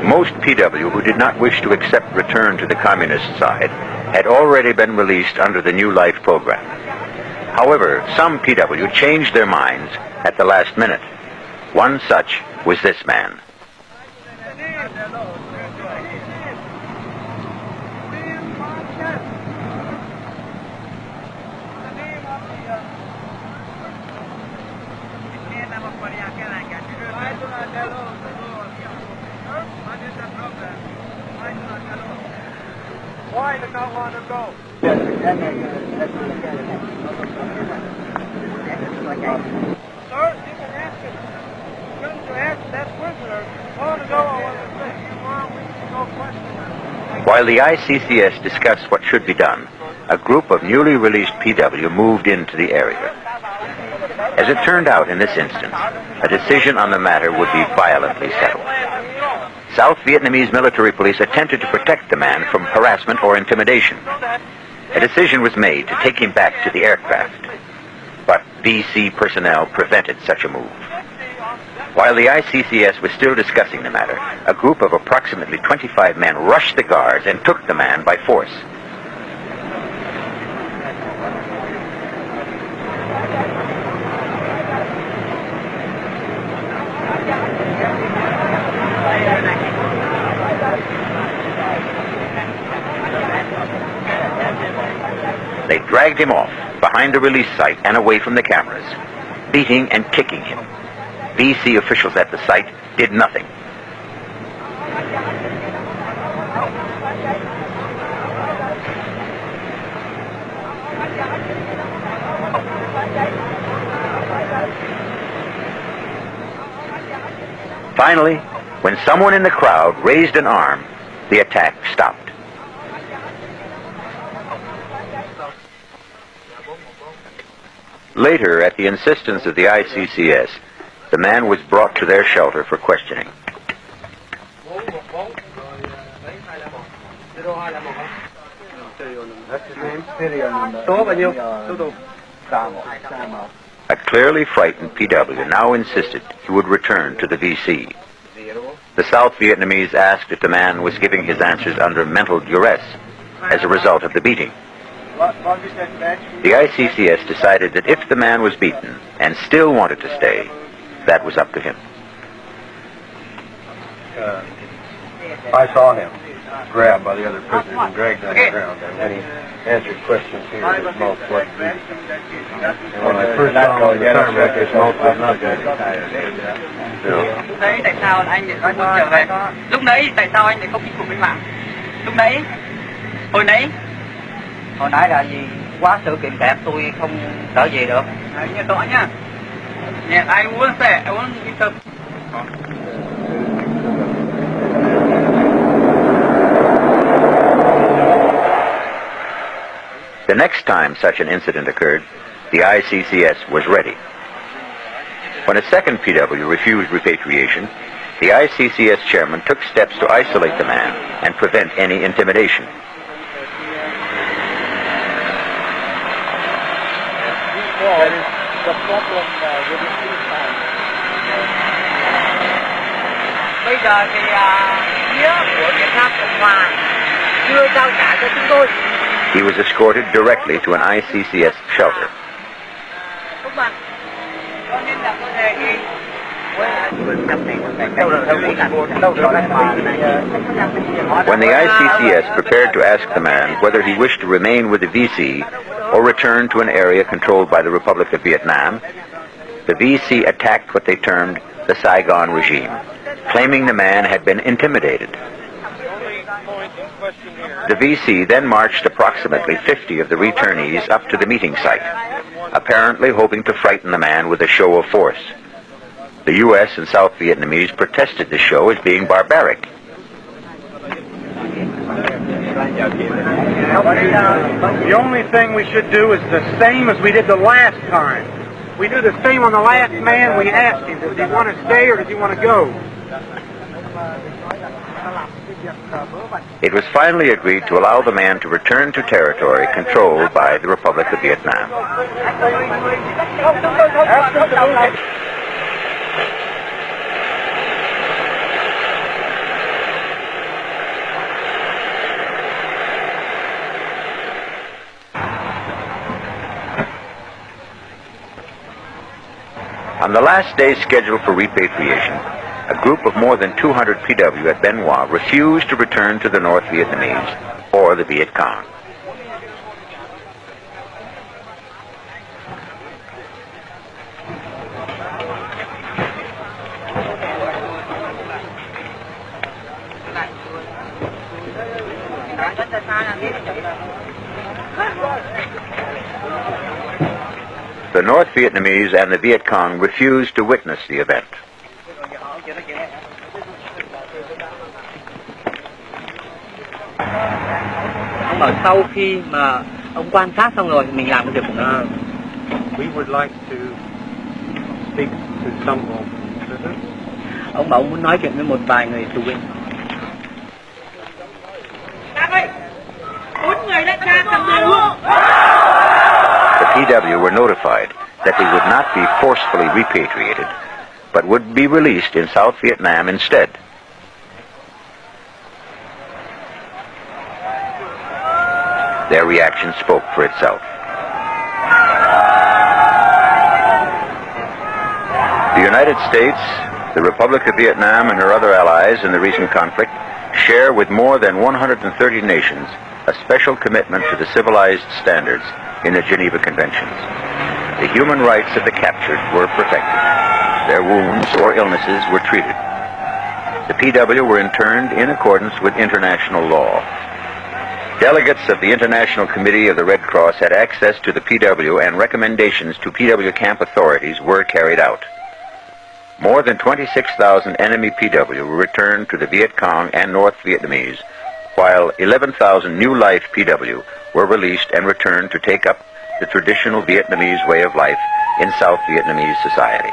Most PW who did not wish to accept return to the communist side had already been released under the New Life program. However, some PW changed their minds at the last minute. One such was this man. Why did not want to go? Sir, you can ask him. Shouldn't you ask that prisoner? Want to go or want to stay? We can go question him. While the ICCS discussed what should be done, a group of newly released PW moved into the area. As it turned out in this instance, a decision on the matter would be violently settled. South Vietnamese military police attempted to protect the man from harassment or intimidation. A decision was made to take him back to the aircraft, but VC personnel prevented such a move. While the ICCS was still discussing the matter, a group of approximately 25 men rushed the guards and took the man by force. They dragged him off behind the release site and away from the cameras, beating and kicking him. VC officials at the site did nothing. Finally, when someone in the crowd raised an arm, the attack stopped. Later, at the insistence of the ICCS, the man was brought to their shelter for questioning. A clearly frightened PW now insisted he would return to the VC. The South Vietnamese asked if the man was giving his answers under mental duress as a result of the beating. The ICCS decided that if the man was beaten and still wanted to stay, that was up to him. I saw him grabbed by the other prisoners and dragged on the ground, and then he answered questions here and his mouth was bleeding. And when I first saw him on the tarmac, his mouth was not bleeding. Lúc đấy tại sao anh lại muốn trở về? Lúc đấy tại sao anh lại không chinh phục cách mạng? Lúc đấy, hồi nãy là gì? Quá sự kiện kẹp tôi không trở về được. Đấy, nghe rõ nhá. Yeah, I won't say, I won't interrupt. The next time such an incident occurred, the ICCS was ready. When a second PW refused repatriation, the ICCS chairman took steps to isolate the man and prevent any intimidation. Bây giờ thì phía của Việt Nam Cộng Hòa chưa trao trả cho chúng tôi. He was escorted directly to an ICCS shelter. When the ICCS prepared to ask the man whether he wished to remain with the VC or return to an area controlled by the Republic of Vietnam, the VC attacked what they termed the Saigon regime, claiming the man had been intimidated. The VC then marched approximately 50 of the returnees up to the meeting site, apparently hoping to frighten the man with a show of force. The U.S. and South Vietnamese protested the show as being barbaric. The only thing we should do is the same as we did the last time. We do the same on the last man. We asked him, does he want to stay or does he want to go? It was finally agreed to allow the man to return to territory controlled by the Republic of Vietnam. On the last day scheduled for repatriation, a group of more than 200 PW at Ben Hoa refused to return to the North Vietnamese or the Viet Cong. The North Vietnamese and the Viet Cong refused to witness the event. Ông bảo sau khi mà ông quan sát xong rồi mình làm cái việc của mình. We would like to speak to some of them. Ông bảo ông muốn nói chuyện với một vài người tù binh. The PW were notified that they would not be forcefully repatriated, but would be released in South Vietnam instead. Their reaction spoke for itself. The United States, the Republic of Vietnam, and her other allies in the recent conflict share with more than 130 nations a special commitment to the civilized standards in the Geneva Conventions. The human rights of the captured were protected. Their wounds or illnesses were treated. The PW were interned in accordance with international law. Delegates of the International Committee of the Red Cross had access to the PW, and recommendations to PW camp authorities were carried out. More than 26,000 enemy PW were returned to the Viet Cong and North Vietnamese, while 11,000 New Life PW were released and returned to take up the traditional Vietnamese way of life in South Vietnamese society.